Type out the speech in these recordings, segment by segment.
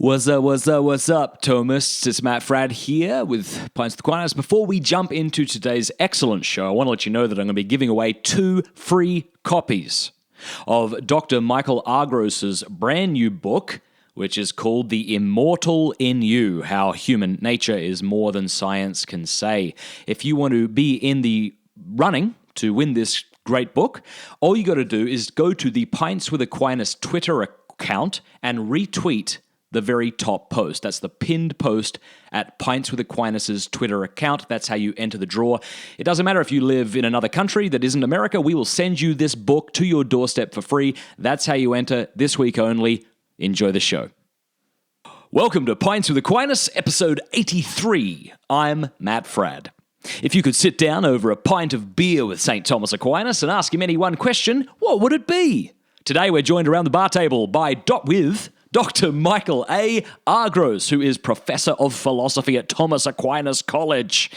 What's up, Thomas? It's Matt Fradd here with Pints with Aquinas. Before we jump into today's excellent show, I want to let you know that I'm going to be giving away 2 free copies of Dr. Michael Argros's brand new book, which is called The Immortal in You, How Human Nature is More Than Science Can Say. If you want to be in the running to win this great book, all you got to do is go to the Pints with Aquinas Twitter account and retweet the very top post. That's the pinned post at Pints with Aquinas' Twitter account. That's how you enter the draw. It doesn't matter if you live in another country that isn't America. We will send you this book to your doorstep for free. That's how you enter this week only. Enjoy the show. Welcome to Pints with Aquinas, episode 83. I'm Matt Fradd. If you could sit down over a pint of beer with St. Thomas Aquinas and ask him any one question, what would it be? Today we're joined around the bar table with Dr. Michael A. Argros, who is Professor of Philosophy at Thomas Aquinas College.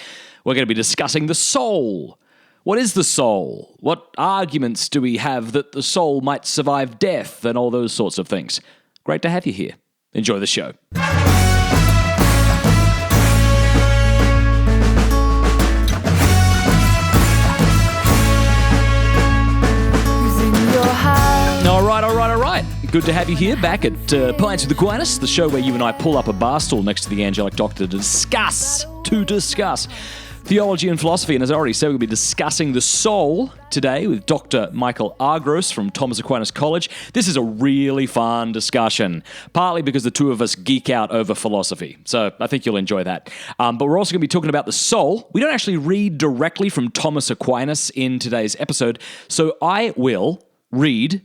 We're going to be discussing the soul. What is the soul? What arguments do we have that the soul might survive death and all those sorts of things? Great to have you here. Enjoy the show. All right. Good to have you here back at Pints with Aquinas, the show where you and I pull up a bar stool next to the angelic doctor to discuss theology and philosophy. And as I already said, we'll be discussing the soul today with Dr. Michael Argros from Thomas Aquinas College. This is a really fun discussion, partly because the two of us geek out over philosophy. So I think you'll enjoy that. But we're also going to be talking about the soul. We don't actually read directly from Thomas Aquinas in today's episode, so I will read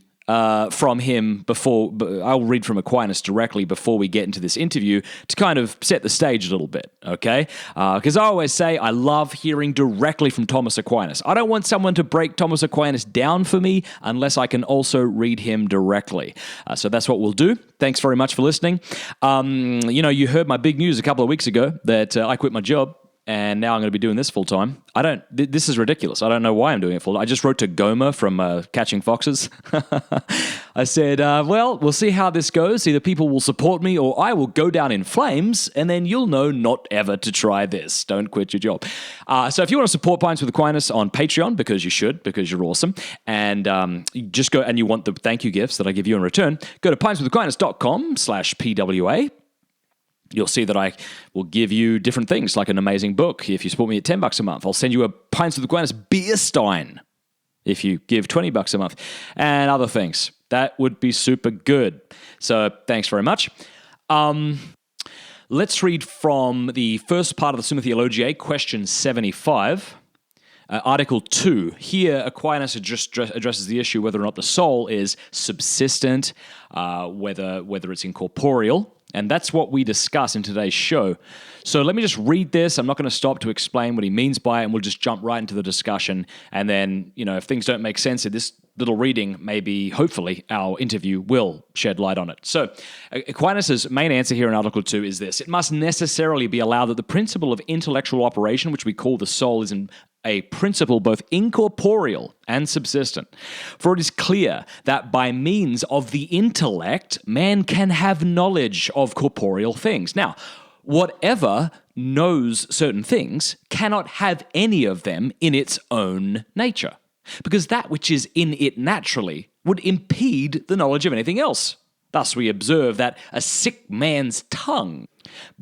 from him I'll read from Aquinas directly before we get into this interview to kind of set the stage a little bit, okay? Because I always say I love hearing directly from Thomas Aquinas. I don't want someone to break Thomas Aquinas down for me unless I can also read him directly. So that's what we'll do. Thanks very much for listening. You heard my big news a couple of weeks ago that I quit my job. And now I'm going to be doing this full time. This is ridiculous. I don't know why I'm doing it full time. I just wrote to Gomer from Catching Foxes. I said, we'll see how this goes. Either people will support me or I will go down in flames, and then you'll know not ever to try this. Don't quit your job. So if you want to support Pints with Aquinas on Patreon, because you should, because you're awesome, and just go and you want the thank you gifts that I give you in return, go to pintswithaquinas.com/PWA. You'll see that I will give you different things, like an amazing book. If you support me at $10 a month, I'll send you a Pints with Aquinas beer stein if you give $20 a month, and other things. That would be super good. So thanks very much. Let's read from the first part of the Summa Theologiae, question 75. Article 2. Here, Aquinas just addresses the issue whether or not the soul is subsistent, whether it's incorporeal. And that's what we discuss in today's show. So let me just read this. I'm not going to stop to explain what he means by it, and we'll just jump right into the discussion. And then, if things don't make sense in this little reading, maybe, hopefully, our interview will shed light on it. So Aquinas' main answer here in Article 2 is this. It must necessarily be allowed that the principle of intellectual operation, which we call the soul, is a principle both incorporeal and subsistent. For it is clear that by means of the intellect, man can have knowledge of corporeal things. Now, whatever knows certain things cannot have any of them in its own nature, because that which is in it naturally would impede the knowledge of anything else. Thus, we observe that a sick man's tongue,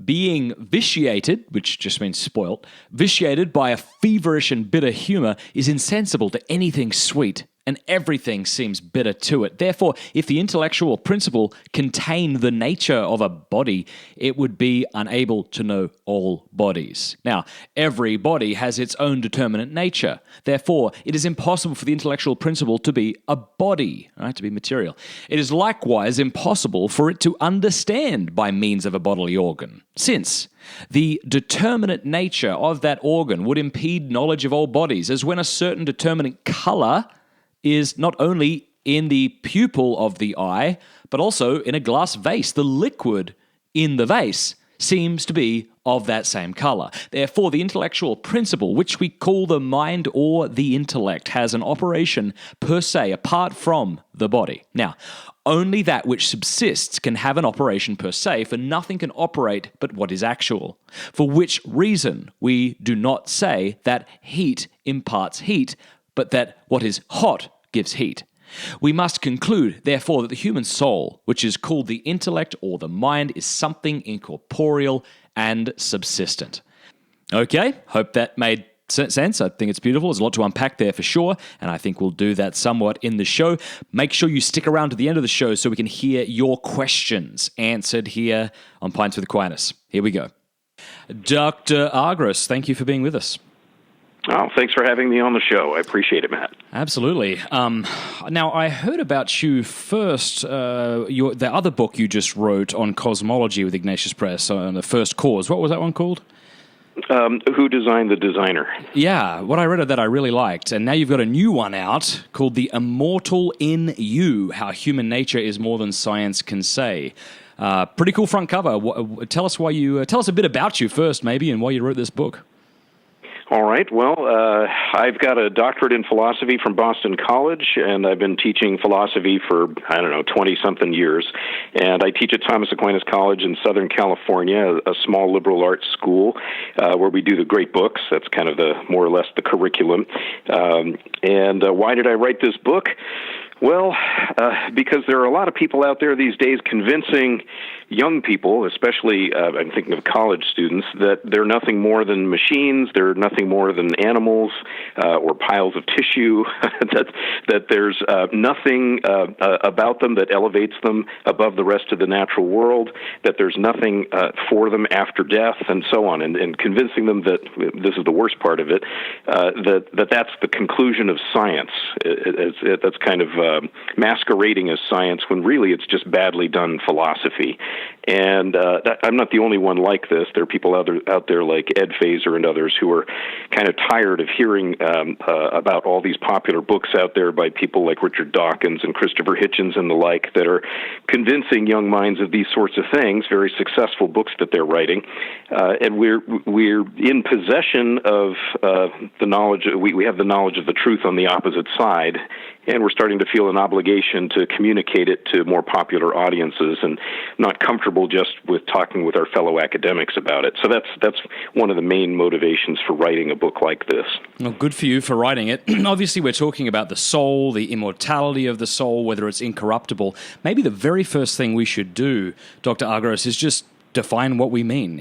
being vitiated, which just means spoilt, vitiated by a feverish and bitter humor, is insensible to anything sweet, and everything seems bitter to it. Therefore, if the intellectual principle contained the nature of a body, it would be unable to know all bodies. Now, every body has its own determinate nature. Therefore, it is impossible for the intellectual principle to be a body, right, to be material. It is likewise impossible for it to understand by means of a bodily organ, since the determinate nature of that organ would impede knowledge of all bodies, as when a certain determinate color is not only in the pupil of the eye, but also in a glass vase. The liquid in the vase seems to be of that same color. Therefore, the intellectual principle, which we call the mind or the intellect, has an operation per se apart from the body. Now, Only that which subsists can have an operation per se, for nothing can operate but what is actual. For which reason we do not say that heat imparts heat, but that what is hot gives heat. We must conclude, therefore, that the human soul, which is called the intellect or the mind, is something incorporeal and subsistent. Okay, hope that made sense. I think it's beautiful. There's a lot to unpack there for sure, and I think we'll do that somewhat in the show. Make sure you stick around to the end of the show so we can hear your questions answered here on Pints with Aquinas. Here we go. Dr. Agros, thank you for being with us. Oh, thanks for having me on the show. I appreciate it, Matt. Absolutely. Now, I heard about you first, the other book you just wrote on cosmology with Ignatius Press, on the First Cause. What was that one called? Who Designed the Designer? Yeah, what I read of that I really liked. And now you've got a new one out called The Immortal in You, How Human Nature is More Than Science Can Say. Pretty cool front cover. Tell us a bit about you first, maybe, and why you wrote this book. All right. Well, I've got a doctorate in philosophy from Boston College, and I've been teaching philosophy for, 20-something years. And I teach at Thomas Aquinas College in Southern California, a small liberal arts school where we do the great books. That's kind of more or less the curriculum. And why did I write this book? Well, because there are a lot of people out there these days convincing young people, especially I'm thinking of college students, that they're nothing more than machines, they're nothing more than animals or piles of tissue, that there's nothing about them that elevates them above the rest of the natural world, that there's nothing for them after death, and so on, and convincing them that, this is the worst part of it, that's the conclusion of science. That's kind of masquerading as science when really it's just badly done philosophy. And I'm not the only one like this. There are people out there like Ed Fazer and others who are kind of tired of hearing about all these popular books out there by people like Richard Dawkins and Christopher Hitchens and the like that are convincing young minds of these sorts of things, very successful books that they're writing. And we're in possession of the knowledge. We have the knowledge of the truth on the opposite side, and we're starting to feel an obligation to communicate it to more popular audiences and not comfortable just with talking with our fellow academics about it. So that's one of the main motivations for writing a book like this. Well, good for you for writing it. Obviously, we're talking about the soul, the immortality of the soul, whether it's incorruptible. Maybe the very first thing we should do, Dr. Agros, is just define what we mean.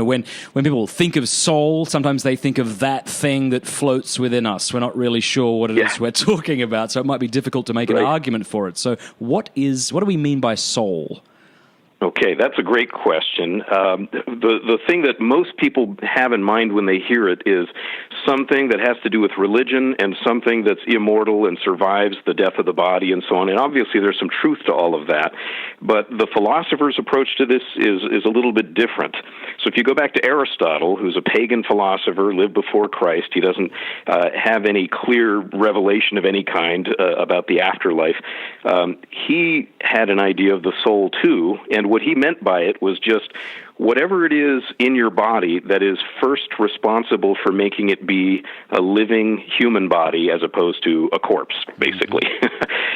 When people think of soul, sometimes they think of that thing that floats within us. We're not really sure what it is we're talking about, so it might be difficult to make an argument for it. So what do we mean by soul? Okay, that's a great question. The thing that most people have in mind when they hear it is something that has to do with religion and something that's immortal and survives the death of the body and so on. And obviously there's some truth to all of that. But the philosopher's approach to this is a little bit different. So if you go back to Aristotle, who's a pagan philosopher, lived before Christ, he doesn't have any clear revelation of any kind about the afterlife. He had an idea of the soul too, and what he meant by it was just whatever it is in your body that is first responsible for making it be a living human body as opposed to a corpse, basically.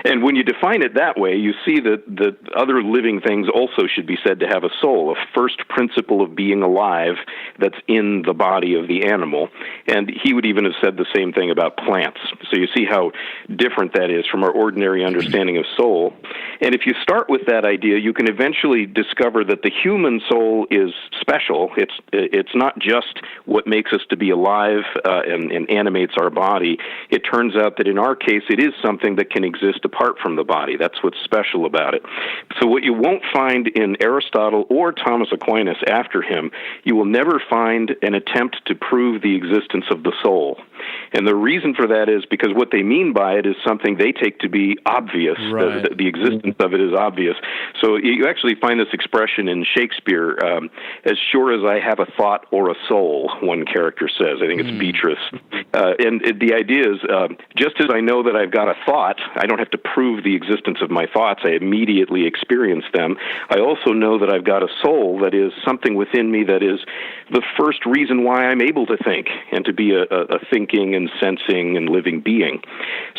And when you define it that way, you see that other living things also should be said to have a soul, a first principle of being alive that's in the body of the animal. And he would even have said the same thing about plants. So you see how different that is from our ordinary understanding of soul. And if you start with that idea, you can eventually discover that the human soul is special. It's not just what makes us to be alive and animates our body. It turns out that in our case, it is something that can exist apart from the body. That's what's special about it. So what you won't find in Aristotle or Thomas Aquinas after him, you will never find an attempt to prove the existence of the soul. And the reason for that is because what they mean by it is something they take to be obvious. Right. The existence of it is obvious. So you actually find this expression in Shakespeare as sure as I have a thought or a soul, one character says. I think it's Beatrice. And the idea is, just as I know that I've got a thought, I don't have to prove the existence of my thoughts. I immediately experience them. I also know that I've got a soul, that is something within me that is the first reason why I'm able to think and to be a thinking and sensing and living being.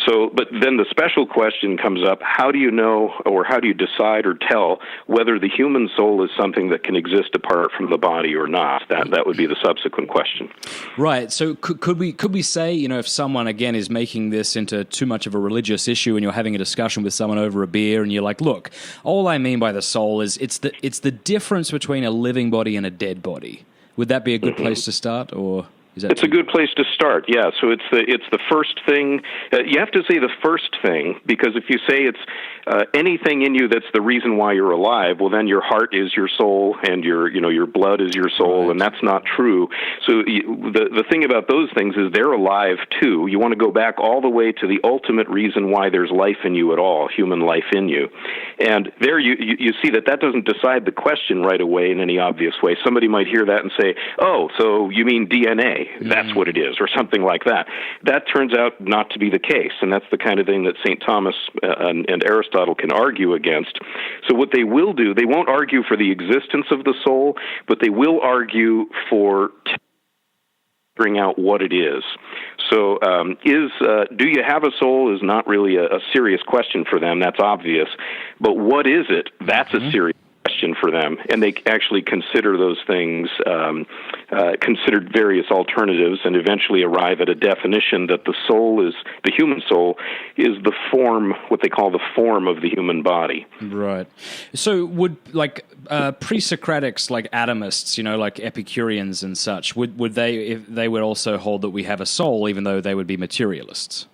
So, but then the special question comes up, how do you know, or how do you decide or tell whether the human soul is something that can exist apart from the body or not? That would be the subsequent question. Right. So could we say, if someone, again, is making this into too much of a religious issue and you're having a discussion with someone over a beer and you're like, look, all I mean by the soul is it's the difference between a living body and a dead body. Would that be a good place to start, or is that? It's a good place to start. Yeah. So it's the first thing. You have to say the first thing, because if you say it's anything in you that's the reason why you're alive, well, then your heart is your soul, and your blood is your soul, right. And that's not true. So the thing about those things is they're alive too. You want to go back all the way to the ultimate reason why there's life in you at all, human life in you, and there you see that doesn't decide the question right away in any obvious way. Somebody might hear that and say, "Oh, so you mean DNA? That's what it is," or something like that. That turns out not to be the case, and that's the kind of thing that St. Thomas and Aristotle can argue against. So what they will do, they won't argue for the existence of the soul, but they will argue for figuring out what it is. So do you have a soul is not really a serious question for them. That's obvious. But what is it? That's a serious question for them, and they actually consider those things, considered various alternatives, and eventually arrive at a definition that the human soul is the form, what they call the form of the human body. Right. So would pre-Socratics, like atomists, like Epicureans and such, would they, if they would also hold that we have a soul, even though they would be materialists?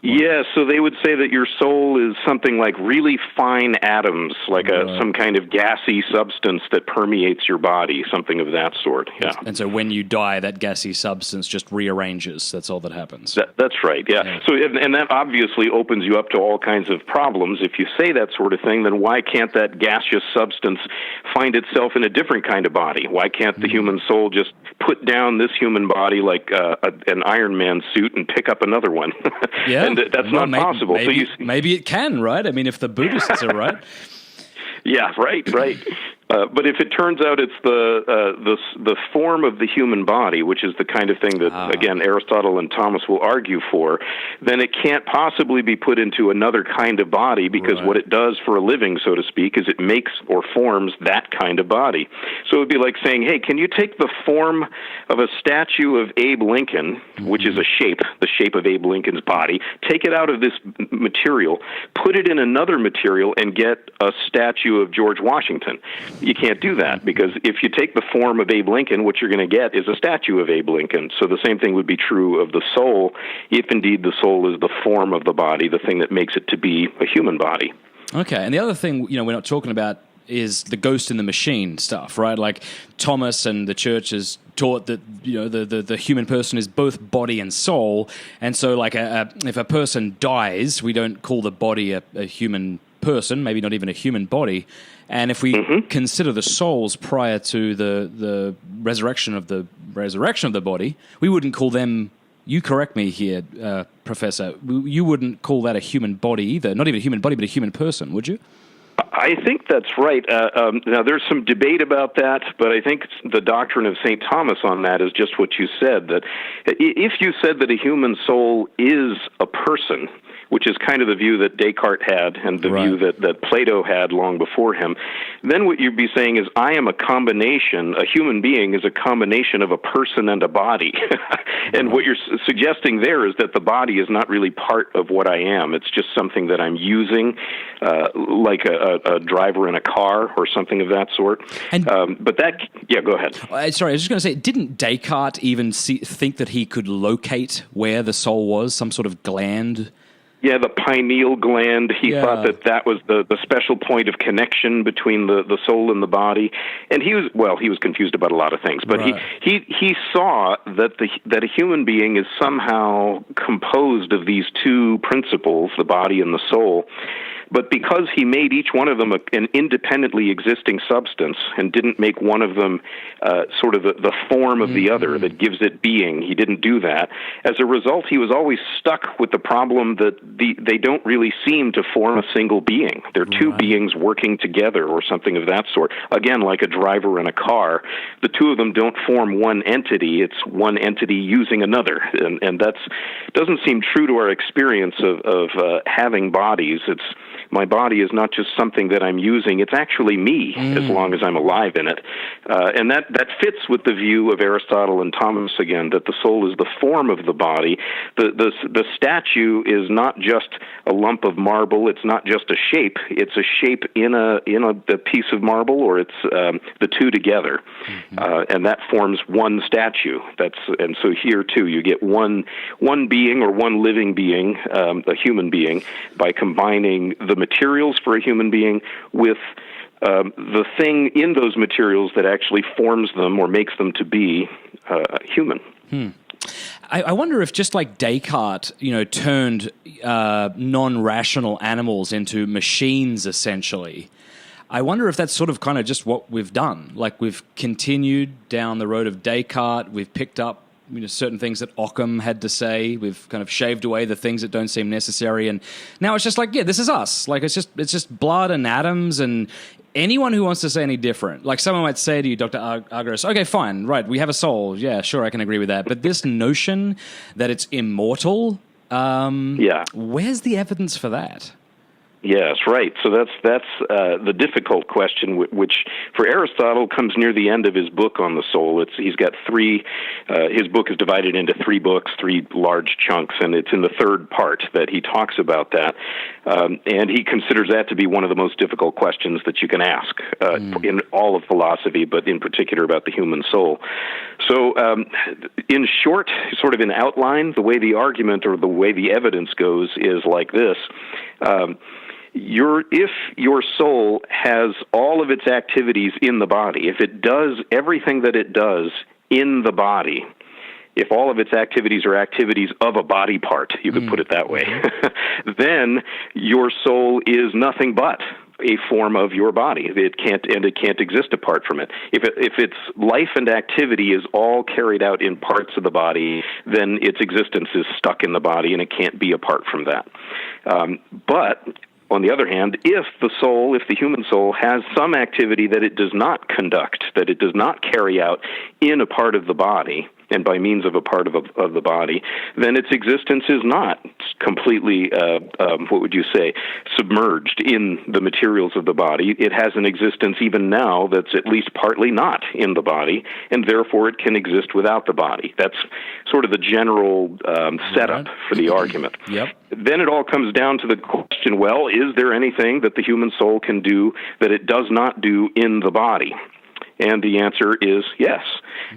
Yeah, so they would say that your soul is something like really fine atoms, like some kind of gassy substance that permeates your body, something of that sort. Yeah. And so when you die, that gassy substance just rearranges. That's all that happens. That's right, yeah. So, and that obviously opens you up to all kinds of problems. If you say that sort of thing, then why can't that gaseous substance find itself in a different kind of body? Why can't the human soul just put down this human body like an Iron Man suit and pick up another one? Yeah. That's not possible. Maybe it can, right? I mean, if the Buddhists are right. Yeah, right. But if it turns out it's the form of the human body, which is the kind of thing that, again, Aristotle and Thomas will argue for, then it can't possibly be put into another kind of body, because what it does for a living, so to speak, is it makes or forms that kind of body. So it would be like saying, hey, can you take the form of a statue of Abe Lincoln, which is the shape of Abe Lincoln's body, take it out of this material, put it in another material, and get a statue of George Washington? You can't do that, because if you take the form of Abe Lincoln, what you're going to get is a statue of Abe Lincoln. So the same thing would be true of the soul, if indeed the soul is the form of the body, the thing that makes it to be a human body. Okay, and the other thing, we're not talking about is the ghost in the machine stuff, right? Like Thomas and the church has taught that the human person is both body and soul, and so like if a person dies, we don't call the body a human person, maybe not even a human body. And if we consider the souls prior to the resurrection of the body, we wouldn't call them. You correct me here, Professor. You wouldn't call that a human body either. Not even a human body, but a human person, would you? I think that's right. Now, there's some debate about that, but I think the doctrine of St. Thomas on that is just what you said, that if you said that a human soul is a person, which is kind of the view that Descartes had and the view that Plato had long before him, then what you'd be saying is, I am a combination, a human being is a combination of a person and a body. And what you're suggesting there is that the body is not really part of what I am. It's just something that I'm using, like a driver in a car or something of that sort. And, but that, yeah, go ahead. Sorry, I was just going to say, didn't Descartes even think that he could locate where the soul was, some sort of gland? Yeah, the pineal gland. He thought that was the special point of connection between the soul and the body. And he was confused about a lot of things. But he saw that a human being is somehow composed of these two principles, the body and the soul. But because he made each one of them an independently existing substance and didn't make one of them sort of the form of the other that gives it being, he didn't do that. As a result, he was always stuck with the problem that they don't really seem to form a single being. They're two beings working together or something of that sort. Again, like a driver and a car, the two of them don't form one entity. It's one entity using another, and that doesn't seem true to our experience of having bodies. My body is not just something that I'm using. It's actually me, as long as I'm alive in it. And that fits with the view of Aristotle and Thomas again, that the soul is the form of the body. The statue is not just a lump of marble. It's not just a shape. It's a shape in a piece of marble, or it's the two together, and that forms one statue. And so here too, you get one being or one living being, a human being, by combining the materials for a human being with the thing in those materials that actually forms them or makes them to be human. I wonder if, just like Descartes, turned non-rational animals into machines, essentially, I wonder if that's sort of kind of just what we've done. Like, we've continued down the road of Descartes, we've picked up certain things that Occam had to say. We've kind of shaved away the things that don't seem necessary, and now it's just like, yeah, this is us. Like, it's just blood and atoms, and anyone who wants to say any different, like someone might say to you, Dr. Argyros, okay, fine, right, we have a soul. Yeah, sure, I can agree with that. But this notion that it's immortal, where's the evidence for that? Yes, right. So that's the difficult question, which for Aristotle comes near the end of his book on the soul. He's got three. His book is divided into three books, three large chunks, and it's in the third part that he talks about that. And he considers that to be one of the most difficult questions that you can ask in all of philosophy, but in particular about the human soul. So, in short, sort of in outline, the way the argument or the way the evidence goes is like this. If your soul has all of its activities in the body, if it does everything that it does in the body, if all of its activities are activities of a body part, you could put it that way, then your soul is nothing but a form of your body. It can't exist apart from it. If its life and activity is all carried out in parts of the body, then its existence is stuck in the body, and it can't be apart from that. But on the other hand, if the human soul has some activity that it does not conduct, that it does not carry out in a part of the body, and by means of a part of the body, then its existence is not completely, what would you say, submerged in the materials of the body. It has an existence even now that's at least partly not in the body, and therefore it can exist without the body. That's sort of the general setup for the argument. Yep. Then it all comes down to the question, well, is there anything that the human soul can do that it does not do in the body? And the answer is yes.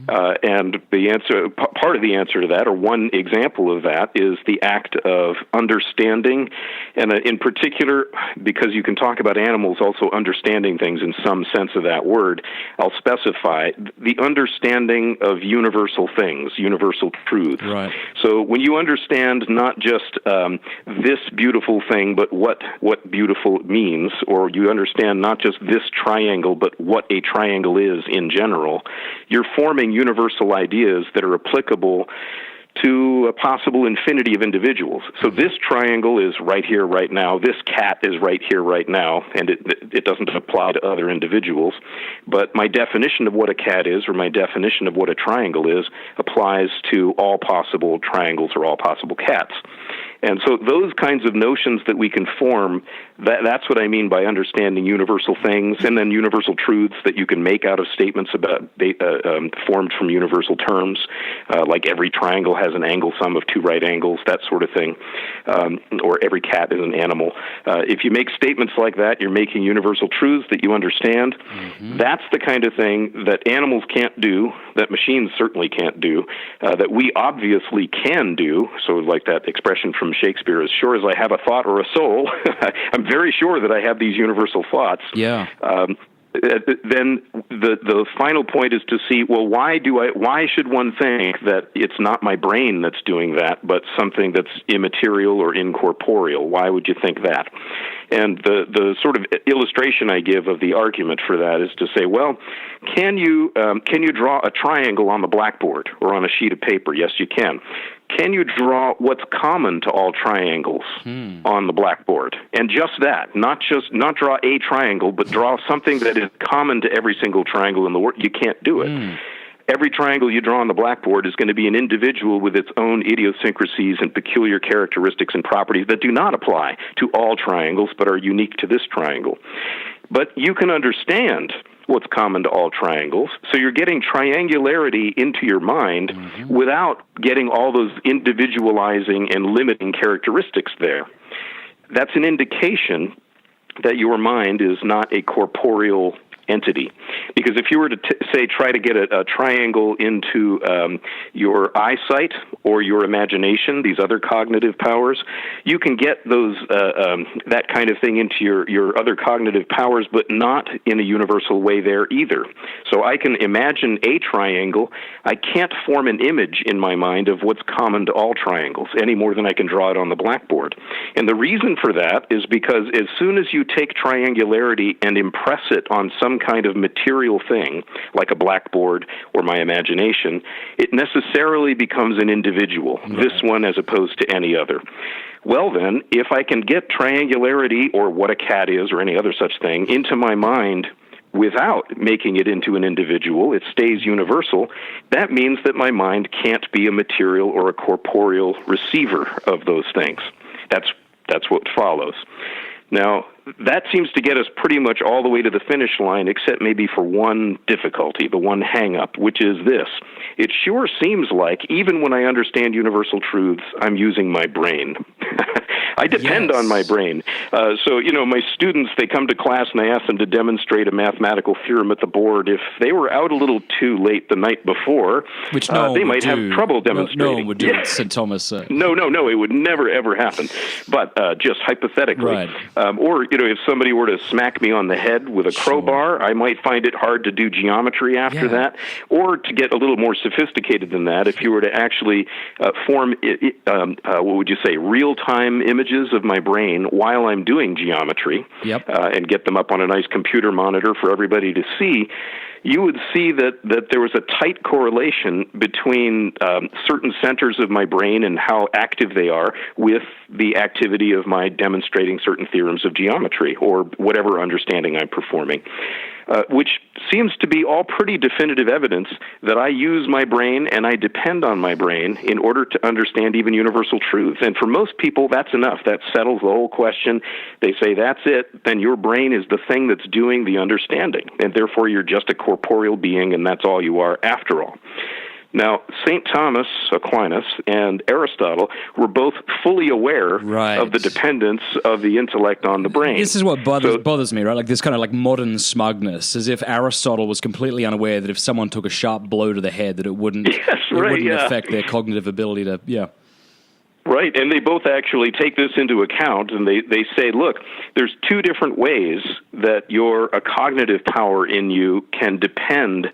And the answer, part of the answer to that, or one example of that, is the act of understanding, and in particular, because you can talk about animals also understanding things in some sense of that word, I'll specify the understanding of universal things, universal truths. Right. So when you understand not just this beautiful thing, but what beautiful means, or you understand not just this triangle, but what a triangle is in general, you're forming universal ideas that are applicable to a possible infinity of individuals. So this triangle is right here, right now. This cat is right here, right now, and it doesn't apply to other individuals. But my definition of what a cat is, or my definition of what a triangle is, applies to all possible triangles or all possible cats. And so those kinds of notions that we can form, that's what I mean by understanding universal things, and then universal truths that you can make out of statements about formed from universal terms, like every triangle has an angle sum of two right angles, that sort of thing, or every cat is an animal. If you make statements like that, you're making universal truths that you understand. Mm-hmm. That's the kind of thing that animals can't do, that machines certainly can't do, that we obviously can do. So like that expression from Shakespeare, as sure as I have a thought or a soul, I'm very sure that I have these universal thoughts. Yeah. then the final point is to see, well, why should one think that it's not my brain that's doing that, but something that's immaterial or incorporeal? Why would you think that? And the sort of illustration I give of the argument for that is to say, well, can you draw a triangle on the blackboard or on a sheet of paper? Yes, you can. Can you draw what's common to all triangles on the blackboard? And just that, not draw a triangle, but draw something that is common to every single triangle in the world. You can't do it. Every triangle you draw on the blackboard is going to be an individual with its own idiosyncrasies and peculiar characteristics and properties that do not apply to all triangles, but are unique to this triangle. But you can understand what's common to all triangles, so you're getting triangularity into your mind without getting all those individualizing and limiting characteristics there. That's an indication that your mind is not a corporeal entity. Because if you were to say try to get a triangle into your eyesight or your imagination, these other cognitive powers, you can get those that kind of thing into your other cognitive powers, but not in a universal way there either. So I can imagine a triangle. I can't form an image in my mind of what's common to all triangles any more than I can draw it on the blackboard. And the reason for that is because as soon as you take triangularity and impress it on some kind of material thing, like a blackboard or my imagination, it necessarily becomes an individual, this one as opposed to any other. Well then, if I can get triangularity or what a cat is or any other such thing into my mind without making it into an individual, it stays universal, that means that my mind can't be a material or a corporeal receiver of those things. That's what follows. Now, that seems to get us pretty much all the way to the finish line, except maybe for one difficulty, the one hang-up, which is this. It sure seems like, even when I understand universal truths, I'm using my brain. I depend on my brain. So, my students, they come to class and I ask them to demonstrate a mathematical theorem at the board. If they were out a little too late the night before, which they might have trouble demonstrating. No one would do it, St. Thomas. No, it would never, ever happen. But just hypothetically. Right. Or, if somebody were to smack me on the head with a crowbar, I might find it hard to do geometry after that. Or to get a little more sophisticated than that, if you were to actually form, what would you say, real-time images of my brain while I'm doing geometry, and get them up on a nice computer monitor for everybody to see, you would see that there was a tight correlation between certain centers of my brain and how active they are with the activity of my demonstrating certain theorems of geometry or whatever understanding I'm performing, which seems to be all pretty definitive evidence that I use my brain and I depend on my brain in order to understand even universal truths. And for most people, that's enough. That settles the whole question. They say, that's it. Then your brain is the thing that's doing the understanding. And therefore, you're just a corporeal being, and that's all you are after all. Now, St. Thomas Aquinas and Aristotle were both fully aware of the dependence of the intellect on the brain. This is what bothers me, right? Like this kind of like modern smugness, as if Aristotle was completely unaware that if someone took a sharp blow to the head, that it wouldn't affect their cognitive ability to, Right, and they both actually take this into account, and they say, look, there's two different ways that a cognitive power in you can depend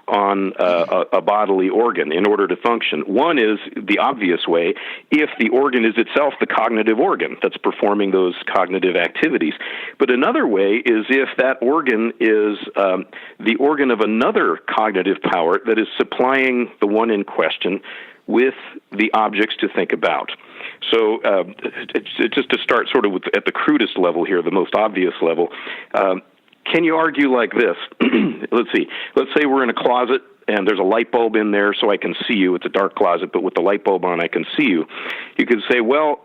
on a bodily organ in order to function. One is the obvious way, if the organ is itself the cognitive organ that's performing those cognitive activities. But another way is if that organ is the organ of another cognitive power that is supplying the one in question with the objects to think about. So just to start sort of at the crudest level here, the most obvious level, can you argue like this? Let's see. Let's say we're in a closet and there's a light bulb in there so I can see you. It's a dark closet, but with the light bulb on, I can see you. You could say, well,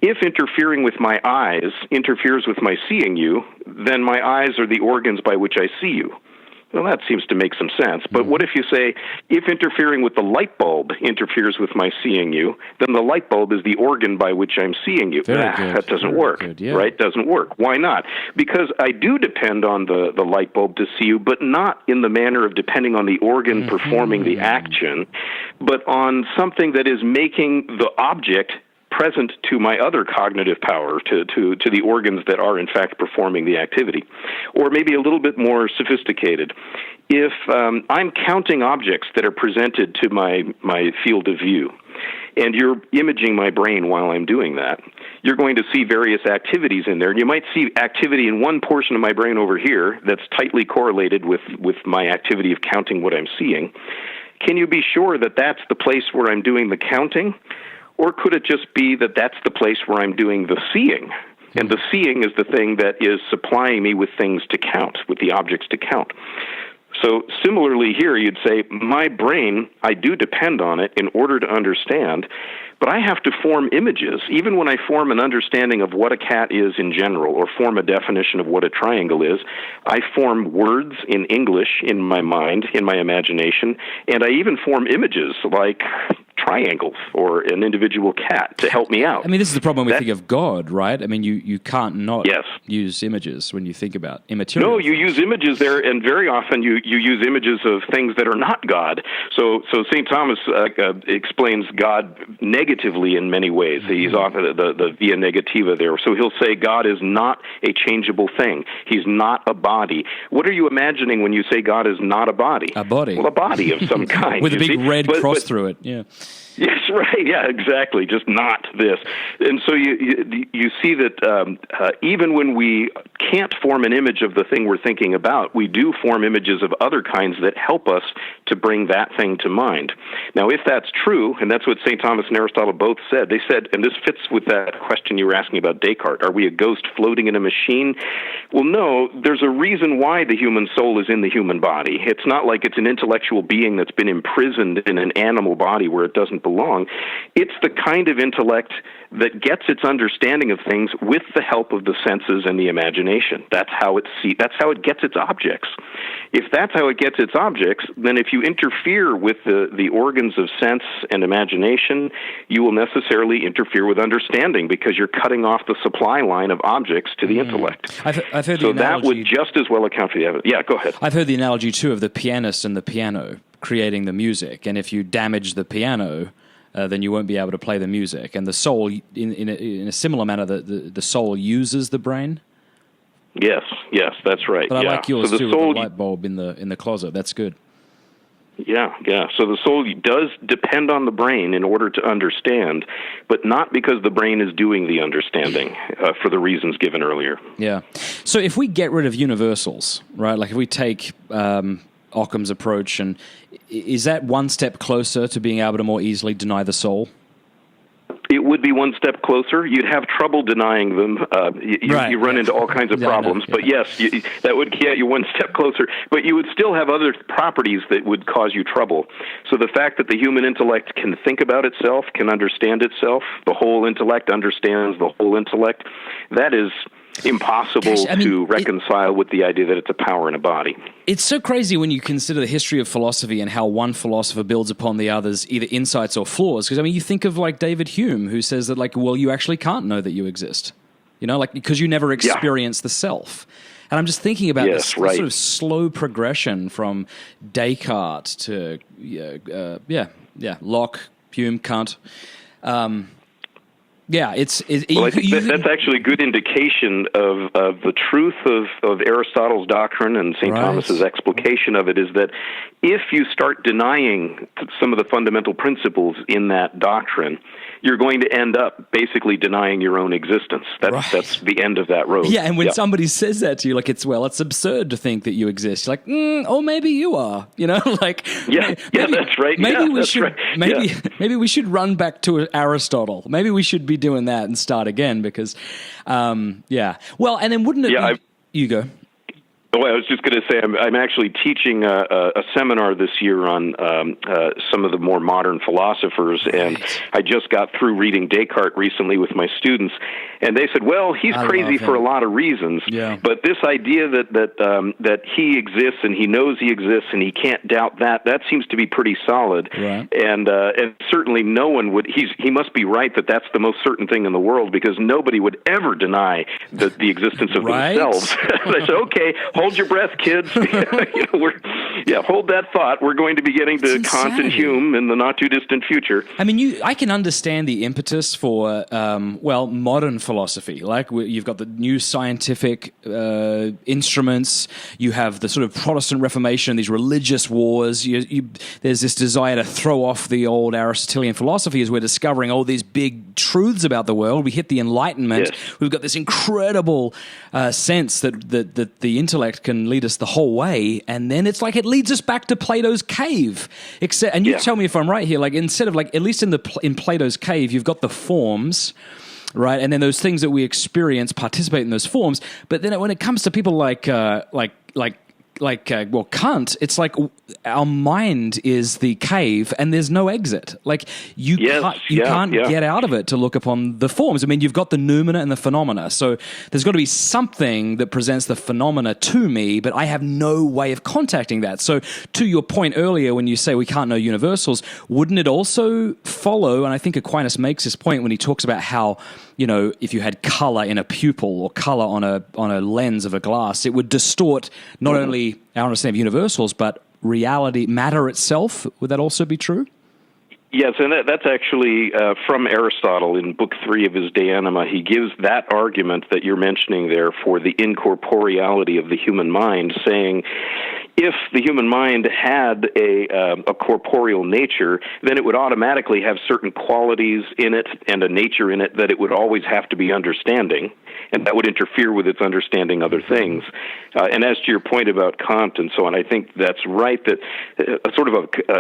if interfering with my eyes interferes with my seeing you, then my eyes are the organs by which I see you. Well, that seems to make some sense. But what if you say, if interfering with the light bulb interferes with my seeing you, then the light bulb is the organ by which I'm seeing you? That doesn't work, right? Doesn't work. Why not? Because I do depend on the light bulb to see you, but not in the manner of depending on the organ performing the action, but on something that is making the object present to my other cognitive power, to the organs that are in fact performing the activity. Or maybe a little bit more sophisticated. If I'm counting objects that are presented to my field of view, and you're imaging my brain while I'm doing that, you're going to see various activities in there. And you might see activity in one portion of my brain over here that's tightly correlated with my activity of counting what I'm seeing. Can you be sure that that's the place where I'm doing the counting? Or could it just be that that's the place where I'm doing the seeing? And the seeing is the thing that is supplying me with things to count, with the objects to count. So similarly here, you'd say, my brain, I do depend on it in order to understand, but I have to form images. Even when I form an understanding of what a cat is in general, or form a definition of what a triangle is, I form words in English in my mind, in my imagination, and I even form images like triangles or an individual cat to help me out. I mean, this is the problem when we think of God, right? I mean, you can't not Yes. use images when you think about immaterial. No, you use images there, and very often you use images of things that are not God. So St. Thomas explains God negatively in many ways. He's often the via negativa there. So he'll say God is not a changeable thing. He's not a body. What are you imagining when you say God is not a body? A body. Well, a body of some kind. With a big see? red cross through it, yeah. Yes, right. Yeah, exactly. Just not this. And so you see that even when we can't form an image of the thing we're thinking about, we do form images of other kinds that help us to bring that thing to mind. Now, if that's true, and that's what St. Thomas and Aristotle both said, they said, and this fits with that question you were asking about Descartes, are we a ghost floating in a machine? Well, no, there's a reason why the human soul is in the human body. It's not like it's an intellectual being that's been imprisoned in an animal body where it doesn't belong. It's the kind of intellect that gets its understanding of things with the help of the senses and the imagination. That's how it gets its objects. If that's how it gets its objects, then if you interfere with the organs of sense and imagination, you will necessarily interfere with understanding because you're cutting off the supply line of objects to the intellect. I've heard so the analogy, that would just as well account for the evidence. Yeah, go ahead. I've heard the analogy, too, of the pianist and the piano creating the music. And if you damage the piano, then you won't be able to play the music. And the soul, in a similar manner, the soul uses the brain. Yes, that's right. But I like yours, so too, soul, with the light bulb in the closet. That's good. Yeah. So the soul does depend on the brain in order to understand, but not because the brain is doing the understanding for the reasons given earlier. Yeah. So if we get rid of universals, right, like if we take Occam's approach, and is that one step closer to being able to more easily deny the soul? It would be one step closer. You'd have trouble denying them. You run into all kinds of problems. But yes, that would get you one step closer. But you would still have other properties that would cause you trouble. So the fact that the human intellect can think about itself, can understand itself, the whole intellect understands the whole intellect, that is impossible to reconcile with the idea that it's a power in a body. It's so crazy when you consider the history of philosophy and how one philosopher builds upon the other's either insights or flaws. Because, you think of, like, David Hume, who says that, like, well, you actually can't know that you exist. Because you never experience the self. And I'm just thinking about this sort of slow progression from Descartes to, Locke, Hume, Kant. I think that's actually a good indication of the truth of Aristotle's doctrine and St. Thomas's explication of it is that if you start denying some of the fundamental principles in that doctrine, you're going to end up basically denying your own existence. That's the end of that road. Yeah, and when somebody says that to you, like, it's absurd to think that you exist. You're like, or maybe you are, like... that's right. Maybe we should run back to Aristotle. Maybe we should be doing that and start again because, Well, and then wouldn't it be... You go. Oh, I was just going to say I'm actually teaching a seminar this year on some of the more modern philosophers, and I just got through reading Descartes recently with my students, and they said, well, he's crazy for a lot of reasons, but this idea that he exists and he knows he exists and he can't doubt that seems to be pretty solid, and certainly no one would. He must be right that that's the most certain thing in the world because nobody would ever deny the existence of themselves. I said, okay. hold your breath, kids. Hold that thought. We're going to be getting to Kant and Hume in the not too distant future. I mean, I can understand the impetus for, modern philosophy. Like you've got the new scientific instruments. You have the sort of Protestant Reformation, these religious wars. There's this desire to throw off the old Aristotelian philosophy as we're discovering all these big truths about the world. We hit the Enlightenment. Yes. We've got this incredible sense that the intellect can lead us the whole way, and then it's like it leads us back to Plato's cave. And you tell me if I'm right here. Like instead of at least in Plato's cave, you've got the forms, right, and then those things that we experience participate in those forms. But then when it comes to people like Kant, it's like our mind is the cave and there's no exit. Like you can't get out of it to look upon the forms. I mean, you've got the noumena and the phenomena. So there's got to be something that presents the phenomena to me, but I have no way of contacting that. So to your point earlier, when you say we can't know universals, wouldn't it also follow, and I think Aquinas makes this point when he talks about how, if you had color in a pupil or color on a lens of a glass, it would distort not only our understanding of universals, but reality, matter itself. Would that also be true? Yes, and that's actually from Aristotle in Book 3 of his De Anima. He gives that argument that you're mentioning there for the incorporeality of the human mind, saying if the human mind had a corporeal nature, then it would automatically have certain qualities in it and a nature in it that it would always have to be understanding, and that would interfere with its understanding other things. And as to your point about Kant and so on, I think that's right, that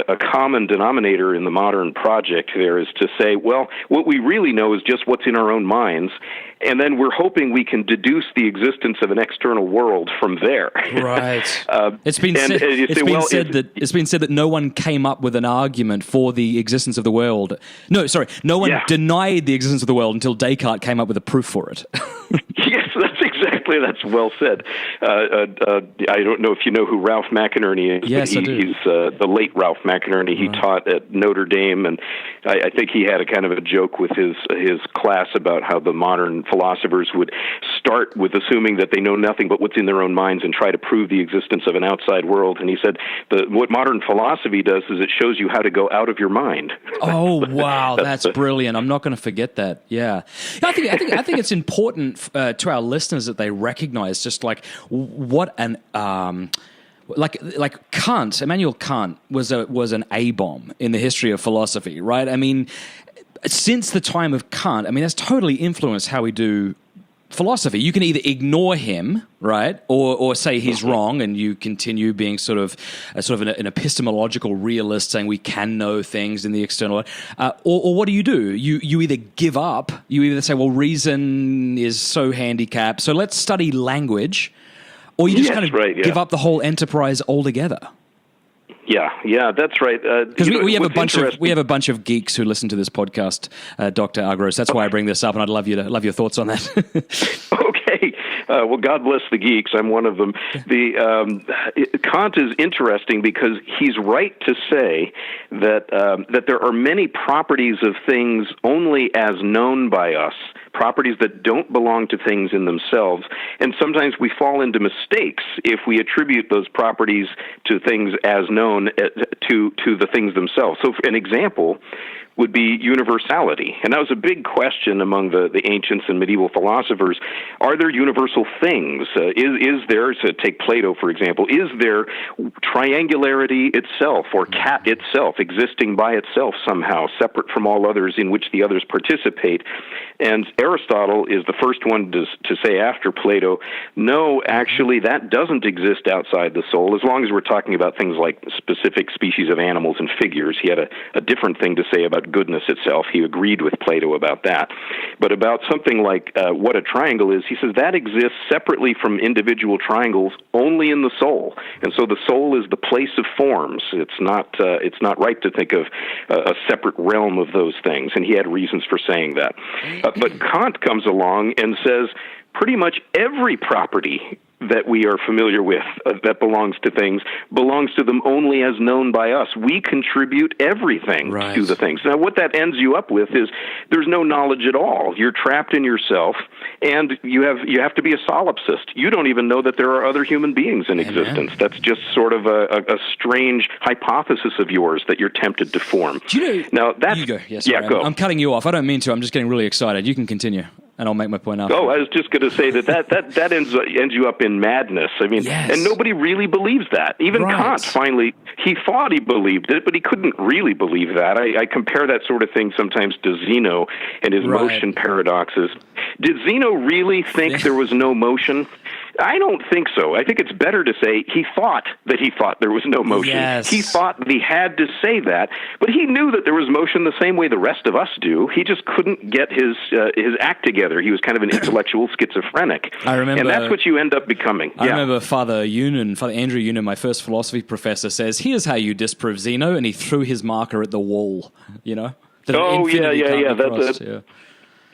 a common denominator in the modern project there is to say, well, what we really know is just what's in our own minds, and then we're hoping we can deduce the existence of an external world from there. Right. It's been said that no one came up with an argument for the existence of the world. No one denied the existence of the world until Descartes came up with a proof for it. Yes, that's well said. I don't know if you know who Ralph McInerney is. Yes, I do. He's the late Ralph McInerney. He taught at Notre Dame, and I think he had a kind of a joke with his class about how the modern philosophers would start with assuming that they know nothing but what's in their own minds and try to prove the existence of an outside world. And he said, what modern philosophy does is it shows you how to go out of your mind. Oh, wow, that's brilliant. I'm not going to forget that. Yeah. I think it's important to our listeners that they recognize just like what an like Kant, Immanuel Kant was an A-bomb in the history of philosophy, right? I mean, since the time of Kant, I mean, that's totally influenced how we do philosophy. You can either ignore him, right, or say he's wrong, and you continue being sort of an epistemological realist, saying we can know things in the external. Or what do? You either give up. You either say, well, reason is so handicapped, so let's study language, or you just give up the whole enterprise altogether. Yeah, that's right. Because we have a bunch of geeks who listen to this podcast, Dr. Agros. That's why I bring this up, and I'd love your thoughts on that. Okay. Well, God bless the geeks. I'm one of them. Kant is interesting because he's right to say that there are many properties of things only as known by us, properties that don't belong to things in themselves, and sometimes we fall into mistakes if we attribute those properties to things as known to the things themselves. So, an example would be universality. And that was a big question among the ancients and medieval philosophers. Are there universal things? Is there, so take Plato, for example, is there triangularity itself or cat itself existing by itself somehow, separate from all others in which the others participate? And Aristotle is the first one to say after Plato, no, actually, that doesn't exist outside the soul, as long as we're talking about things like specific species of animals and figures. He had a different thing to say about goodness itself. He agreed with Plato about that. But about something like what a triangle is, he says that exists separately from individual triangles only in the soul. And so the soul is the place of forms. It's not right to think of a separate realm of those things. And he had reasons for saying that. But Kant comes along and says pretty much every property that we are familiar with, that belongs to things, belongs to them only as known by us. We contribute everything to the things. Now, what that ends you up with is there's no knowledge at all. You're trapped in yourself, and you have to be a solipsist. You don't even know that there are other human beings in existence. That's just sort of a strange hypothesis of yours that you're tempted to form. Do you know? Now, that's, you go. Yes, yeah, go. I'm cutting you off. I don't mean to. I'm just getting really excited. You can continue, and I'll make my point after. Oh, I was just going to say that ends you up in madness. I mean, and nobody really believes that. Even Kant, finally, he thought he believed it, but he couldn't really believe that. I compare that sort of thing sometimes to Zeno and his motion paradoxes. Did Zeno really think there was no motion? I don't think so. I think it's better to say he thought there was no motion. Yes. He thought that he had to say that, but he knew that there was motion the same way the rest of us do. He just couldn't get his act together. He was kind of an intellectual schizophrenic. I remember, and that's what you end up becoming. I remember Father Andrew Unan, my first philosophy professor, says, "Here's how you disprove Zeno," and he threw his marker at the wall. You know?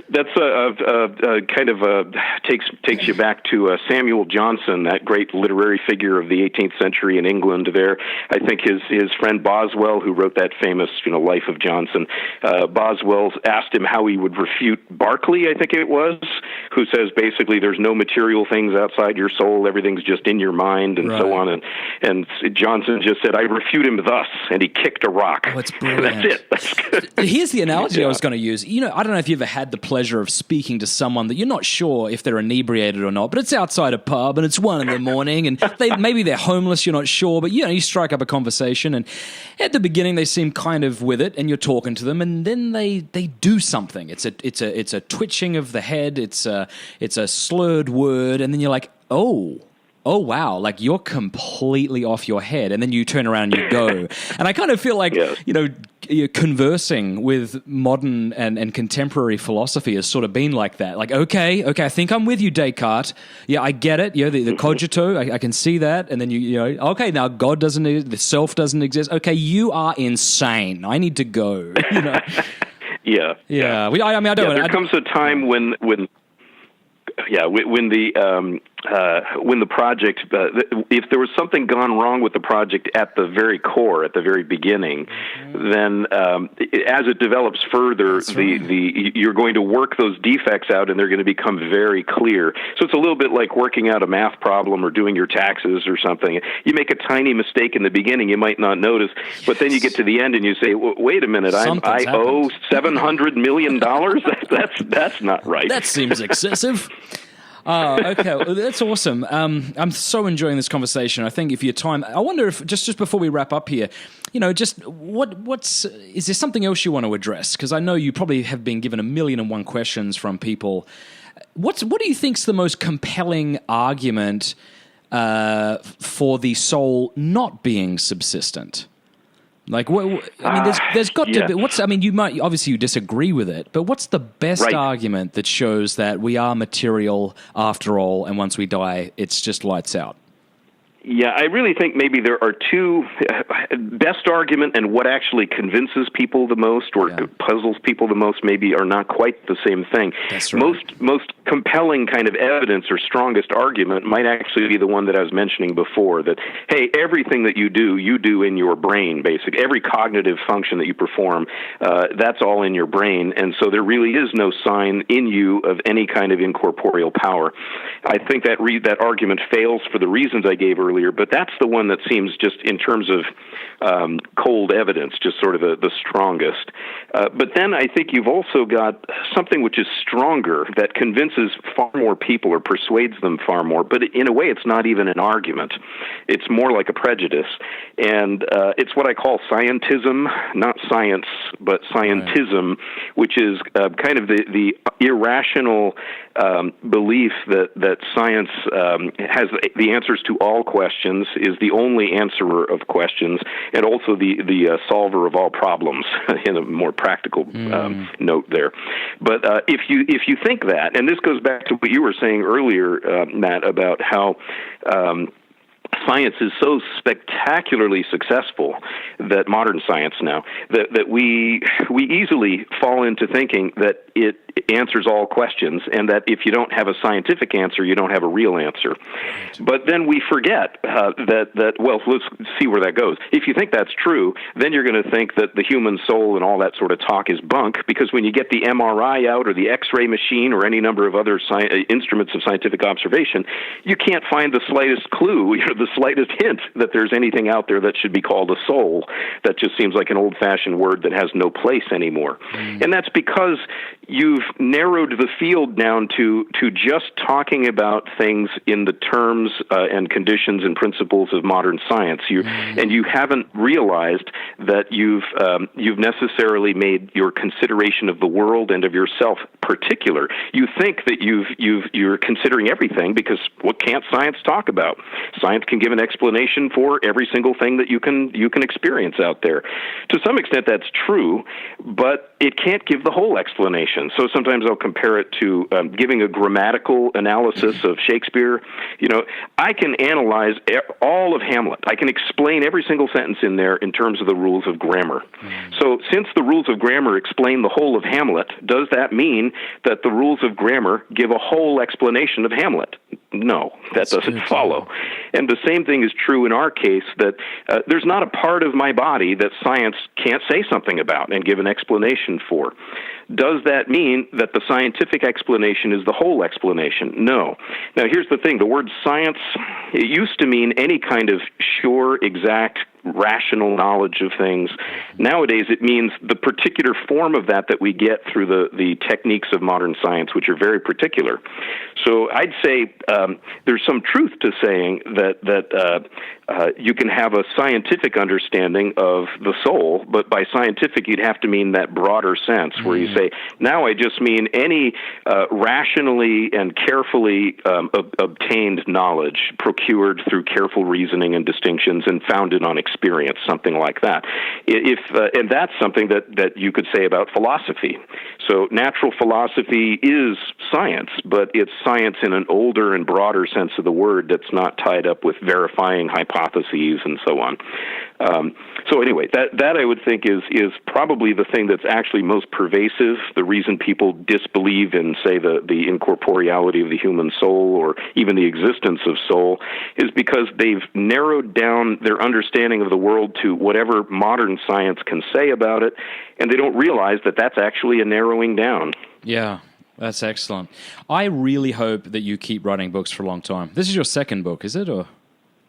That's kind of takes you back to Samuel Johnson, that great literary figure of the 18th century in England. There, I think his friend Boswell, who wrote that famous Life of Johnson, Boswell asked him how he would refute Berkeley, I think it was, who says basically there's no material things outside your soul, everything's just in your mind, and so on. And Johnson just said, "I refute him thus," and he kicked a rock. Oh, it's brilliant. That's it. That's good. Here's the analogy I was going to use. I don't know if you ever had the pleasure of speaking to someone that you're not sure if they're inebriated or not, but it's outside a pub and it's 1 a.m. and maybe they're homeless, you're not sure, but you strike up a conversation, and at the beginning they seem kind of with it, and you're talking to them, and then they do something. It's a twitching of the head, it's a slurred word, and then you're like, oh wow, like you're completely off your head, and then you turn around and you go. And I kind of feel like, you're conversing with modern and contemporary philosophy has sort of been like that. Like, okay, I think I'm with you, Descartes. Yeah, I get it. The cogito, I can see that. And then okay, now God doesn't exist, the self doesn't exist. Okay, you are insane. I need to go. Yeah. There comes a time when the project, if there was something gone wrong with the project at the very core, at the very beginning, then as it develops further, you're going to work those defects out, and they're going to become very clear. So it's a little bit like working out a math problem or doing your taxes or something. You make a tiny mistake in the beginning, you might not notice, but then you get to the end and you say, "Wait a minute, I owe $700 million? That's not right." That seems excessive. Okay, well, that's awesome. I'm so enjoying this conversation. I think if you have time, I wonder if just before we wrap up here, just is there something else you want to address? Because I know you probably have been given 1,000,001 questions from people. What do you think's the most compelling argument for the soul not being subsistent? Like, there's got to be. You might obviously you disagree with it, but what's the best argument that shows that we are material after all, and once we die, it's just lights out? Yeah, I really think maybe there are two best argument and what actually convinces people the most or puzzles people the most maybe are not quite the same thing. That's right. Most compelling kind of evidence or strongest argument might actually be the one that I was mentioning before, that, hey, everything that you do in your brain, basically. Every cognitive function that you perform, that's all in your brain, and so there really is no sign in you of any kind of incorporeal power. I think that argument fails for the reasons I gave earlier, but that's the one that seems, just in terms of cold evidence, just sort of the strongest. But then I think you've also got something which is stronger that convinces far more people or persuades them far more, but in a way it's not even an argument. It's more like a prejudice. And it's what I call scientism, not science, but scientism, which is kind of the irrational belief that science has the answers to all questions, is the only answerer of questions, and also the solver of all problems in a more practical note there. But if you think that, and this goes back to what you were saying earlier, Matt, about how science is so spectacularly successful, that modern science now, that we easily fall into thinking that it answers all questions, and that if you don't have a scientific answer, you don't have a real answer. But then we forget well, let's see where that goes. If you think that's true, then you're going to think that the human soul and all that sort of talk is bunk, because when you get the MRI out or the X-ray machine or any number of other instruments of scientific observation, you can't find the slightest clue, the slightest hint that there's anything out there that should be called a soul. That just seems like an old-fashioned word that has no place anymore. And that's because you've narrowed the field down to just talking about things in the terms and conditions and principles of modern science. And you haven't realized that you've necessarily made your consideration of the world and of yourself particular. You think that you're considering everything, because what can't science talk about? Science can give an explanation for every single thing that you can experience out there. To some extent, that's true, but it can't give the whole explanation. So sometimes I'll compare it to giving a grammatical analysis of Shakespeare. I can analyze all of Hamlet. I can explain every single sentence in there in terms of the rules of grammar. So since the rules of grammar explain the whole of Hamlet, does that mean that the rules of grammar give a whole explanation of Hamlet? No, that doesn't follow. And the same thing is true in our case, that there's not a part of my body that science can't say something about and give an explanation for. Does that mean that the scientific explanation is the whole explanation? No. Now, here's the thing. The word science, it used to mean any kind of sure, exact, rational knowledge of things. Nowadays, it means the particular form of that we get through the techniques of modern science, which are very particular. So I'd say there's some truth to saying that you can have a scientific understanding of the soul, but by scientific, you'd have to mean that broader sense, where you say, now I just mean any rationally and carefully obtained knowledge procured through careful reasoning and distinctions and founded on experience, something like that. And that's something that you could say about philosophy. So natural philosophy is science, but it's science in an older and broader sense of the word that's not tied up with verifying hypotheses and so on. So anyway, that I would think is probably the thing that's actually most pervasive. The reason people disbelieve in, say, the incorporeality of the human soul, or even the existence of soul, is because they've narrowed down their understanding of the world to whatever modern science can say about it, and they don't realize that that's actually a narrowing down. Yeah. That's excellent. I really hope that you keep writing books for a long time. This is your second book, is it? Or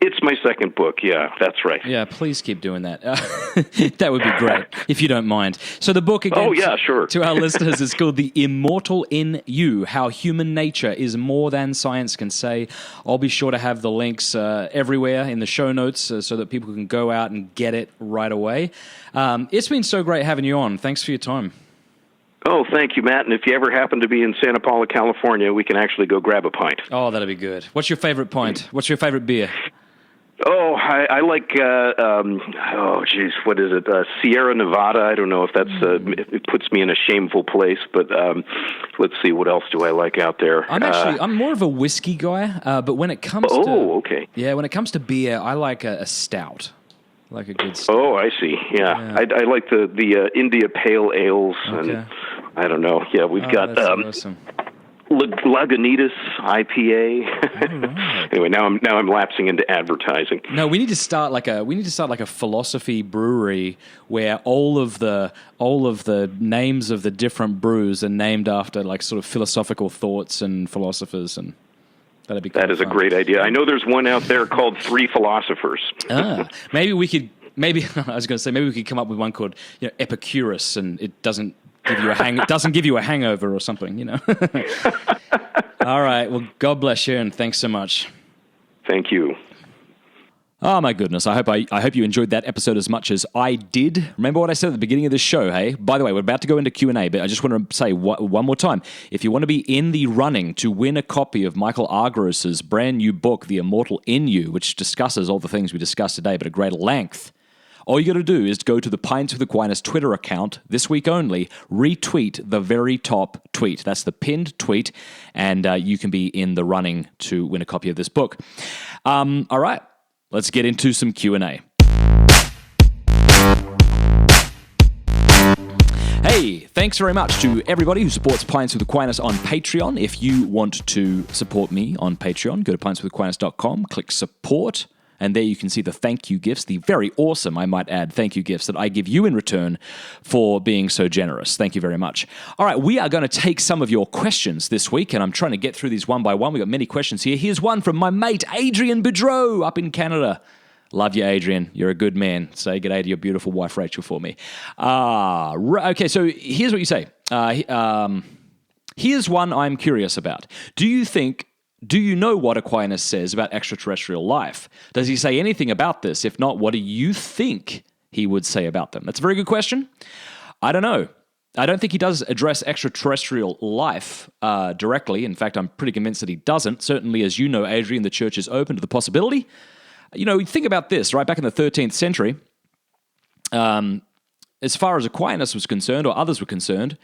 it's my second book, yeah, that's right. Yeah, please keep doing that. That would be great, if you don't mind. So the book, again, sure. to our listeners, is called The Immortal in You, How Human Nature is More Than Science Can Say. I'll be sure to have the links everywhere in the show notes so that people can go out and get it right away. It's been so great having you on. Thanks for your time. Oh, thank you, Matt. And if you ever happen to be in Santa Paula, California, we can actually go grab a pint. Oh, that'd be good. What's your favorite pint? What's your favorite beer? Oh, I like, what is it? Sierra Nevada. I don't know if that's, it puts me in a shameful place, but let's see, what else do I like out there? I'm more of a whiskey guy, but when it comes okay. Yeah, when it comes to beer, I like a stout. Like a good stout. Oh, I see. Yeah. I like the India Pale Ales, okay. And I don't know. Yeah, we've got awesome. Lagunitas IPA. Right. Anyway, now I'm lapsing into advertising. No, we need to start like a philosophy brewery where all of the names of the different brews are named after like sort of philosophical thoughts and philosophers, and that'd be that is fun. A great idea. I know there's one out there called Three Philosophers. Maybe we could. Maybe I was going to say maybe we could come up with one called Epicurus, and it doesn't give you a hangover or something, All right. Well, God bless you, and thanks so much. Thank you. Oh my goodness! I hope you enjoyed that episode as much as I did. Remember what I said at the beginning of the show, hey? By the way, we're about to go into Q&A, but I just want to say one more time: if you want to be in the running to win a copy of Michael Argros's brand new book, The Immortal in You, which discusses all the things we discussed today, but at greater length, all you got to do is go to the Pints with Aquinas Twitter account this week only, retweet the very top tweet. That's the pinned tweet, and you can be in the running to win a copy of this book. All right. let's get into some Q&A. Hey, thanks very much to everybody who supports Pints with Aquinas on Patreon. If you want to support me on Patreon, go to pintswithaquinas.com, click support, and there you can see the thank you gifts, the very awesome, I might add, thank you gifts that I give you in return for being so generous. Thank you very much. All right, we are going to take some of your questions this week, and I'm trying to get through these one by one. We've got many questions here. Here's one from my mate, Adrian Boudreau, up in Canada. Love you, Adrian. You're a good man. Say good day to your beautiful wife, Rachel, for me. Okay, so here's what you say. Here's one I'm curious about. Do you know what Aquinas says about extraterrestrial life? Does he say anything about this? If not, what do you think he would say about them? That's a very good question. I don't know. I don't think he does address extraterrestrial life directly. In fact, I'm pretty convinced that he doesn't. Certainly, as you know, Adrian, the church is open to the possibility. You know, think about this, right? Back in the 13th century, as far as Aquinas was concerned, or others were concerned,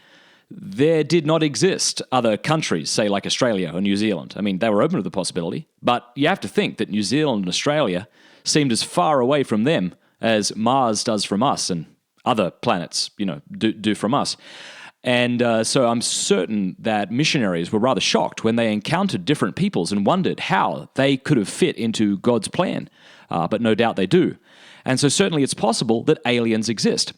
there did not exist other countries, say like Australia or New Zealand. I mean, they were open to the possibility, but you have to think that New Zealand and Australia seemed as far away from them as Mars does from us, and other planets, you know, do from us. And so I'm certain that missionaries were rather shocked when they encountered different peoples and wondered how they could have fit into God's plan. But no doubt they do. And so certainly it's possible that aliens exist.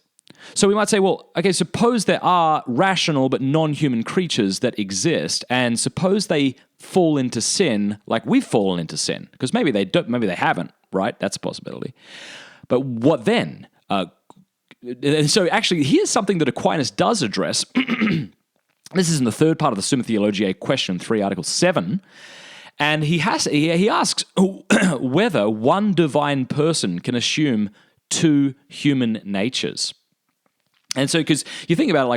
So we might say, well, okay, suppose there are rational but non-human creatures that exist, and suppose they fall into sin like we've fallen into sin. Because maybe they don't, maybe they haven't, right? That's a possibility. But what then? And so actually, here's something that Aquinas does address. This is in the third part of the Summa Theologiae, question 3, article 7. And he asks whether one divine person can assume two human natures. And so, because you think about it,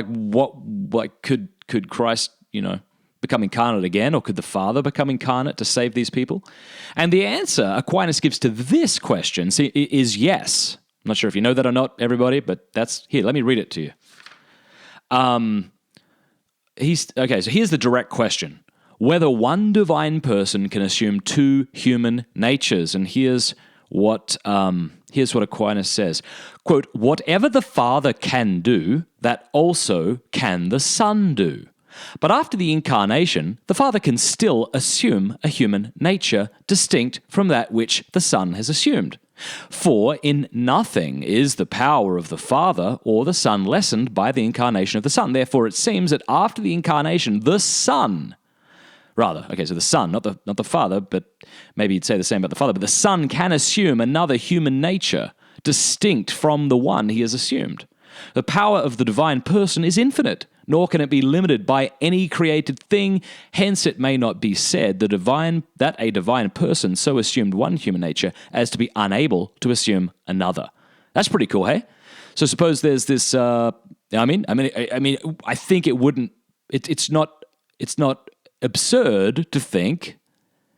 like could Christ, you know, become incarnate again, or could the Father become incarnate to save these people? And the answer Aquinas gives to this question is yes. I'm not sure if you know that or not, everybody, but that's here. Let me read it to you. So here's the direct question: whether one divine person can assume two human natures. And here's what Aquinas says: quote, "Whatever the Father can do, that also can the Son do. But after the incarnation, the Father can still assume a human nature distinct from that which the Son has assumed. For in nothing is the power of the Father or the Son lessened by the incarnation of the Son. Therefore, it seems that after the incarnation, the Son, so the Son, not the Father, but maybe you'd say the same about the Father, but the Son can assume another human nature distinct from the one he has assumed. The power of the divine person is infinite, nor can it be limited by any created thing. Hence, it may not be said that a divine person so assumed one human nature as to be unable to assume another." That's pretty cool, hey? So suppose there's this. I think it wouldn't. It's not absurd to think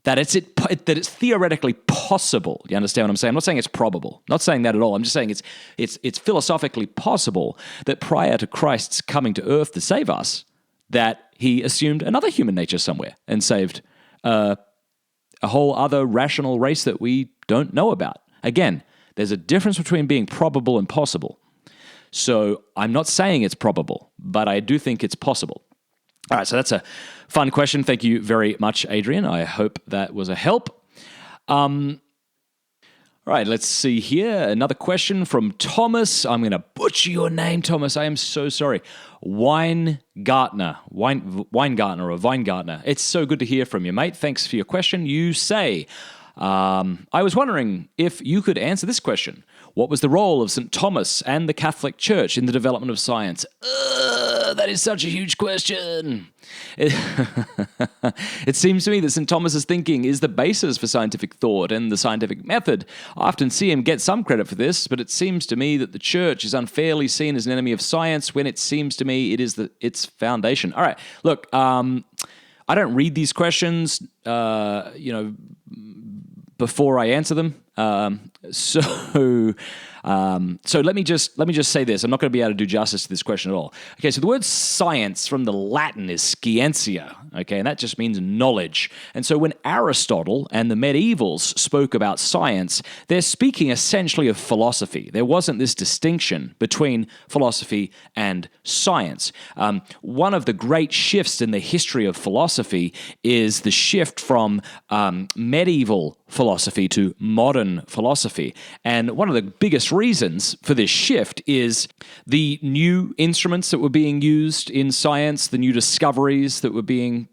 that it's theoretically possible. You understand what I'm saying? I'm not saying it's probable. Not saying that at all. I'm just saying it's philosophically possible that prior to Christ's coming to earth to save us, that he assumed another human nature somewhere and saved a whole other rational race that we don't know about. Again, there's a difference between being probable and possible. So I'm not saying it's probable, but I do think it's possible. All right, so that's a fun question. Thank you very much, Adrian. I hope that was a help. All right, let's see here. Another question from Thomas. I'm going to butcher your name, Thomas. I am so sorry. Weingartner. It's so good to hear from you, mate. Thanks for your question. You say, I was wondering if you could answer this question. What was the role of St. Thomas and the Catholic Church in the development of science? That is such a huge question. It seems to me that St. Thomas's thinking is the basis for scientific thought and the scientific method. I often see him get some credit for this, but it seems to me that the Church is unfairly seen as an enemy of science when it seems to me it is its foundation. All right, look, I don't read these questions, before I answer them. So So let me just say this. I'm not going to be able to do justice to this question at all. Okay, so the word science from the Latin is scientia, okay, and that just means knowledge. And so when Aristotle and the medievals spoke about science, they're speaking essentially of philosophy. There wasn't this distinction between philosophy and science. One of the great shifts in the history of philosophy is the shift from medieval philosophy to modern philosophy. And one of the biggest reasons for this shift is the new instruments that were being used in science, the new discoveries that were being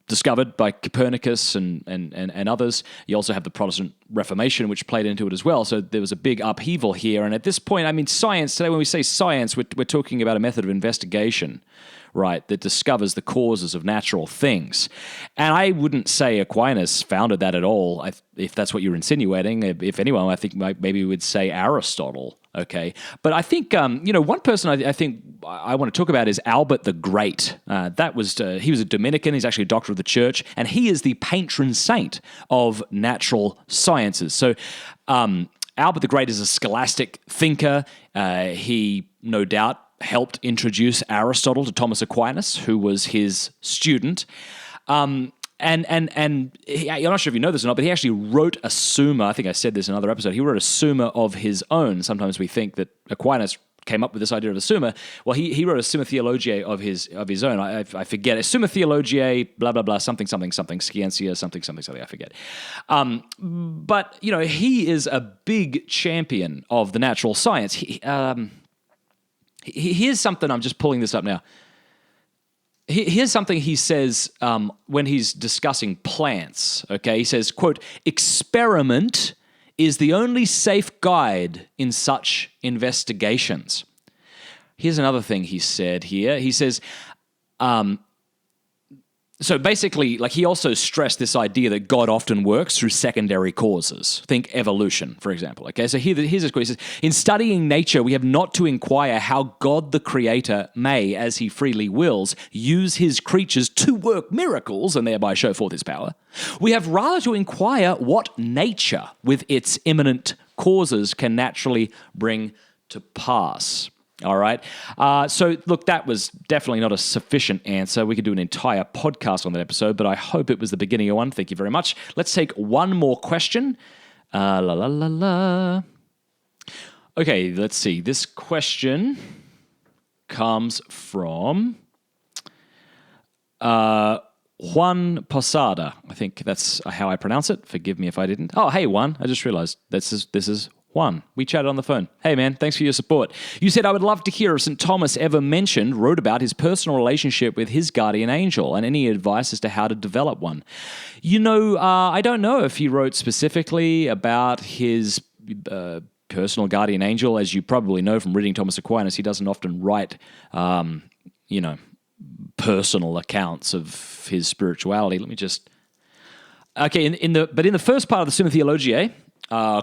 discovered by Copernicus and others. You also have the Protestant Reformation, which played into it as well. So there was a big upheaval here. And at this point, I mean, science, today when we say science, we're talking about a method of investigation, right, that discovers the causes of natural things. And I wouldn't say Aquinas founded that at all, if that's what you're insinuating. If anyone, I think maybe we would say Aristotle. Okay, but I think one person I think I want to talk about is Albert the Great. He was a Dominican. He's actually a doctor of the church, and he is the patron saint of natural sciences. So Albert the Great is a scholastic thinker. He no doubt helped introduce Aristotle to Thomas Aquinas, who was his student. And I'm not sure if you know this or not, but he actually wrote a Summa. I think I said this in another episode. He wrote a Summa of his own. Sometimes we think that Aquinas came up with this idea of a Summa. Well, he wrote a Summa Theologiae of his own. I forget it. Summa Theologiae, blah blah blah, something Scientia, something. I forget. But he is a big champion of the natural science. Here's something. I'm just pulling this up now. Here's something he says when he's discussing plants, okay? He says, quote, "Experiment is the only safe guide in such investigations." Here's another thing he said here. He says, so basically, like, he also stressed this idea that God often works through secondary causes. Think evolution, for example. Okay, so here's his quote. He says, "In studying nature, we have not to inquire how God the Creator may, as he freely wills, use his creatures to work miracles and thereby show forth his power. We have rather to inquire what nature, with its immanent causes, can naturally bring to pass." All right. So, look, that was definitely not a sufficient answer. We could do an entire podcast on that episode, but I hope it was the beginning of one. Thank you very much. Let's take one more question. Okay, let's see. This question comes from Juan Posada. I think that's how I pronounce it. Forgive me if I didn't. Oh, hey, Juan. I just realized this is Juan. We chatted on the phone. Hey, man, thanks for your support. You said, "I would love to hear if St. Thomas ever wrote about his personal relationship with his guardian angel and any advice as to how to develop one." I don't know if he wrote specifically about his personal guardian angel. As you probably know from reading Thomas Aquinas, he doesn't often write, personal accounts of his spirituality. Let me just... Okay, in the first part of the Summa Theologiae,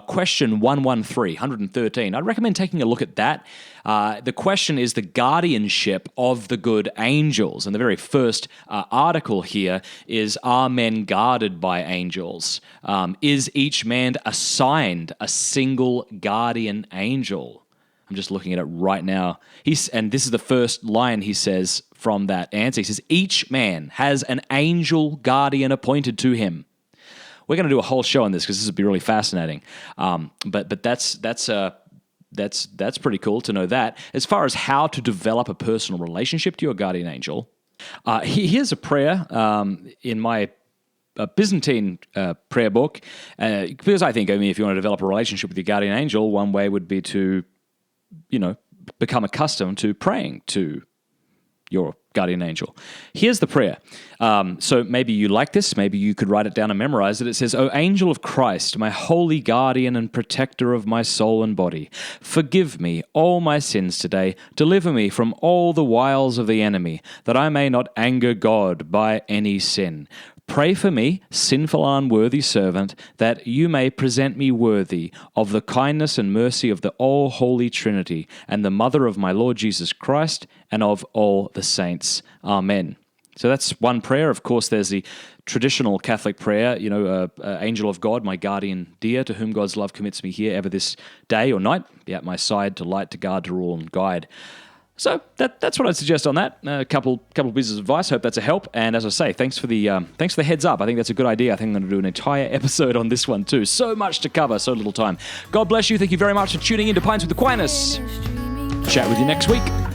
question 113, I'd recommend taking a look at that. The question is the guardianship of the good angels. And the very first article here is, "Are men guarded by angels? Is each man assigned a single guardian angel?" I'm just looking at it right now. And this is the first line he says from that answer. He says, "Each man has an angel guardian appointed to him." We're going to do a whole show on this because this would be really fascinating. But that's pretty cool to know that. As far as how to develop a personal relationship to your guardian angel, here's a prayer in my Byzantine prayer book. Because I think, if you want to develop a relationship with your guardian angel, one way would be to, become accustomed to praying to your guardian angel. Here's the prayer. So maybe you like this. Maybe you could write it down and memorize it. It says, "O angel of Christ, my holy guardian and protector of my soul and body, forgive me all my sins today. Deliver me from all the wiles of the enemy, that I may not anger God by any sin. Pray for me, sinful and unworthy servant, that you may present me worthy of the kindness and mercy of the all-holy Trinity and the Mother of my Lord Jesus Christ and of all the saints. Amen." So that's one prayer. Of course, there's the traditional Catholic prayer, angel of God, my guardian dear, to whom God's love commits me here, ever this day or night, be at my side, to light, to guard, to rule and guide. So that's what I'd suggest on that. A couple pieces of advice. Hope that's a help. And as I say, thanks for the heads up. I think that's a good idea. I think I'm going to do an entire episode on this one too. So much to cover, so little time. God bless you. Thank you very much for tuning in to Pints with Aquinas. Chat with you next week.